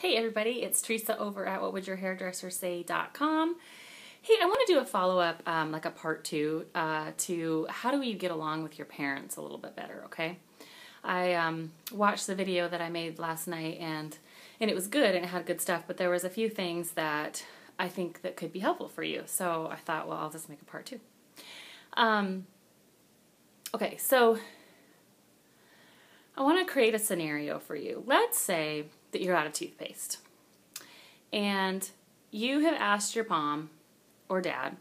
Hey everybody, it's Teresa over at whatwouldyourhairdressersay.com. Hey, I want to do a follow-up, like a part 2, to how do we get along with your parents a little bit better, okay? I watched the video that I made last night and it was good and it had good stuff, but there was a few things that I think that could be helpful for you. So I thought, well, I'll just make a part 2. Okay, so I want to create a scenario for you. Let's say that you're out of toothpaste and you have asked your mom or dad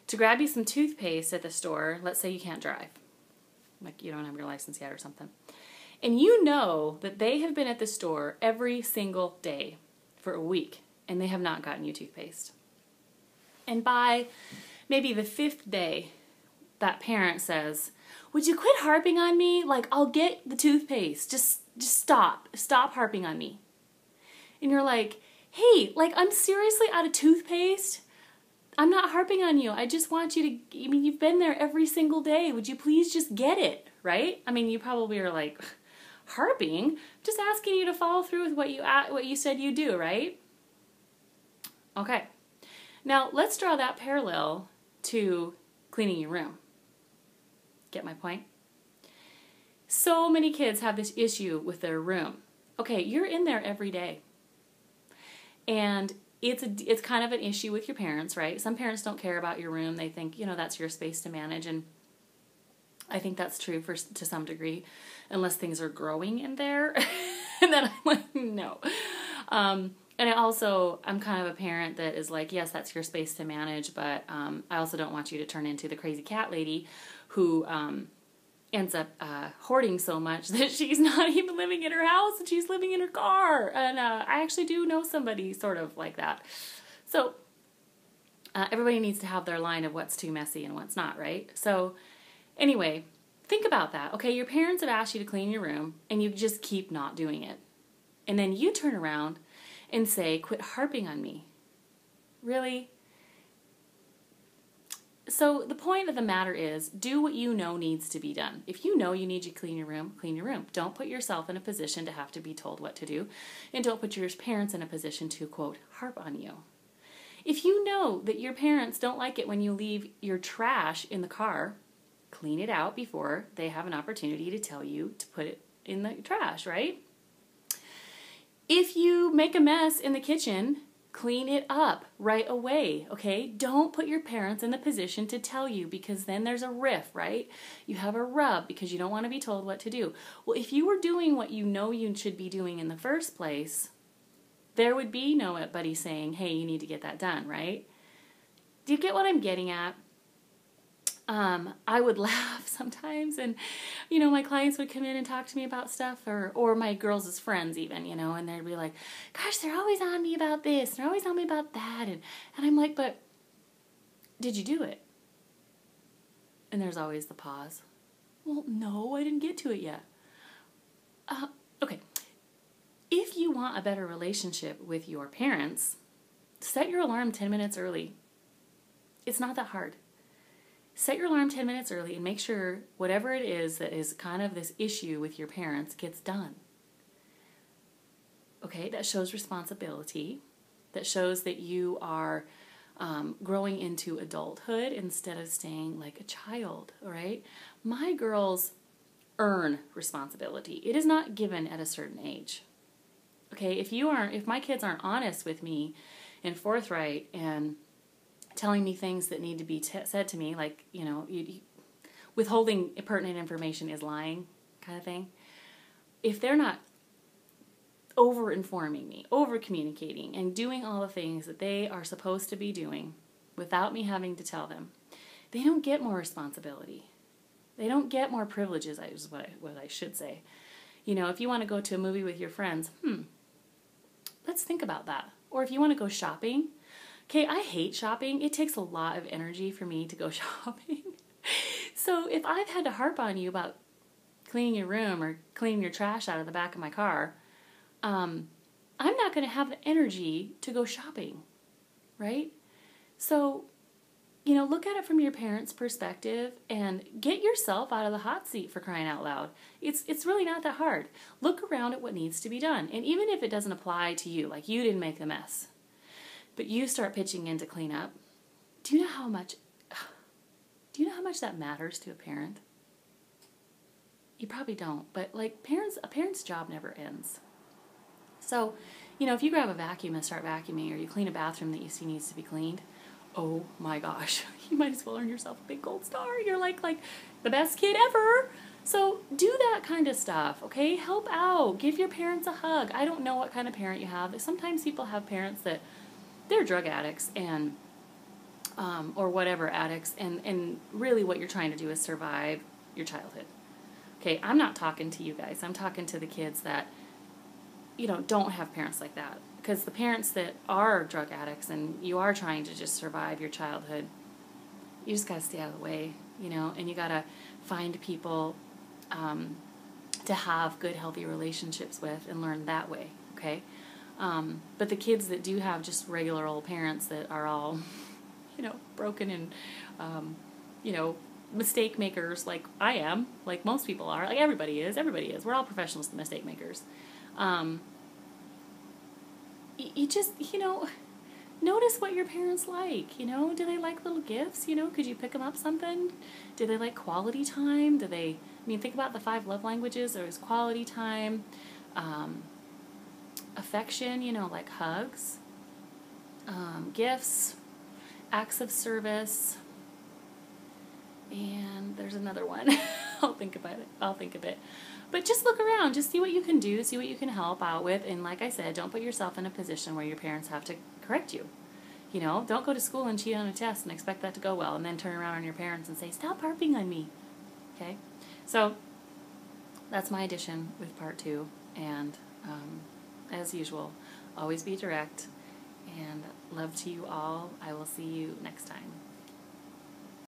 to grab you some toothpaste at the store. Let's say you can't drive, like you don't have your license yet or something, and you know that they have been at the store every single day for a week and they have not gotten you toothpaste. And by maybe the 5th day, that parent says, "Would you quit harping on me? Like, I'll get the toothpaste. Just stop. Stop harping on me." And you're like, "Hey, like, I'm seriously out of toothpaste. I'm not harping on you. I just want you to, I mean, you've been there every single day. Would you please just get it?" Right? I mean, you probably are like, harping? Just asking you to follow through with what you said you do, right? Okay. Now, let's draw that parallel to cleaning your room. Get my point? So many kids have this issue with their room. Okay, you're in there every day. And it's kind of an issue with your parents, right? Some parents don't care about your room. They think, that's your space to manage, and I think that's true to some degree, unless things are growing in there. And then I'm like, no. And I'm kind of a parent that is like, yes, that's your space to manage, but I also don't want you to turn into the crazy cat lady who ends up hoarding so much that she's not even living in her house and she's living in her car. And I actually do know somebody sort of like that. So everybody needs to have their line of what's too messy and what's not, right? So anyway, think about that. Okay, your parents have asked you to clean your room and you just keep not doing it. And then you turn around and say, "Quit harping on me." Really? So the point of the matter is, do what you know needs to be done. If you know you need to clean your room, clean your room. Don't put yourself in a position to have to be told what to do, and don't put your parents in a position to, quote, harp on you. If you know that your parents don't like it when you leave your trash in the car, clean it out before they have an opportunity to tell you to put it in the trash, right? If you make a mess in the kitchen, clean it up right away, okay? Don't put your parents in the position to tell you, because then there's a riff, right? You have a rub because you don't want to be told what to do. Well, if you were doing what you know you should be doing in the first place, there would be nobody saying, "Hey, you need to get that done," right? Do you get what I'm getting at? I would laugh sometimes, and my clients would come in and talk to me about stuff, or my girls' friends even, and they'd be like, "Gosh, they're always on me about this, they're always on me about that," and I'm like, "But did you do it?" And there's always the pause. "Well, no, I didn't get to it yet." Okay, if you want a better relationship with your parents, set your alarm 10 minutes early. It's not that hard. Set your alarm 10 minutes early and make sure whatever it is that is kind of this issue with your parents gets done. Okay, that shows responsibility. That shows that you are growing into adulthood instead of staying like a child, all right? My girls earn responsibility. It is not given at a certain age. Okay, if my kids aren't honest with me and forthright and telling me things that need to be said to me, like, withholding pertinent information is lying kind of thing. If they're not over-informing me, over-communicating, and doing all the things that they are supposed to be doing without me having to tell them, they don't get more responsibility. They don't get more privileges, is what I should say. If you want to go to a movie with your friends, let's think about that. Or if you want to go shopping, okay, I hate shopping. It takes a lot of energy for me to go shopping. So if I've had to harp on you about cleaning your room or cleaning your trash out of the back of my car, I'm not going to have the energy to go shopping, right? So, look at it from your parents' perspective and get yourself out of the hot seat, for crying out loud. It's really not that hard. Look around at what needs to be done. And even if it doesn't apply to you, like you didn't make the mess, but you start pitching in to clean up, do you know how much that matters to a parent? You probably don't, but like a parent's job never ends. So, if you grab a vacuum and start vacuuming, or you clean a bathroom that you see needs to be cleaned, oh my gosh, you might as well earn yourself a big gold star. You're like the best kid ever. So do that kind of stuff, okay? Help out. Give your parents a hug. I don't know what kind of parent you have. Sometimes people have parents that they're drug addicts and or whatever addicts, and really what you're trying to do is survive your childhood. Okay, I'm not talking to you guys. I'm talking to the kids that don't have parents like that. Because the parents that are drug addicts and you are trying to just survive your childhood, you just got to stay out of the way, and you got to find people to have good, healthy relationships with and learn that way, okay? But the kids that do have just regular old parents that are all, broken and, mistake makers like I am, like most people are, like everybody is. We're all professional mistake makers. You just, notice what your parents like, do they like little gifts, could you pick them up something? Do they like quality time? Think about the 5 love languages. There's quality time, affection, like hugs, gifts, acts of service, and there's another one. I'll think of it. But just look around, just see what you can do, see what you can help out with, and like I said, don't put yourself in a position where your parents have to correct you. Don't go to school and cheat on a test and expect that to go well, and then turn around on your parents and say, stop harping on me. Okay? So, that's my addition with part 2, and as usual, always be direct, and love to you all. I will see you next time.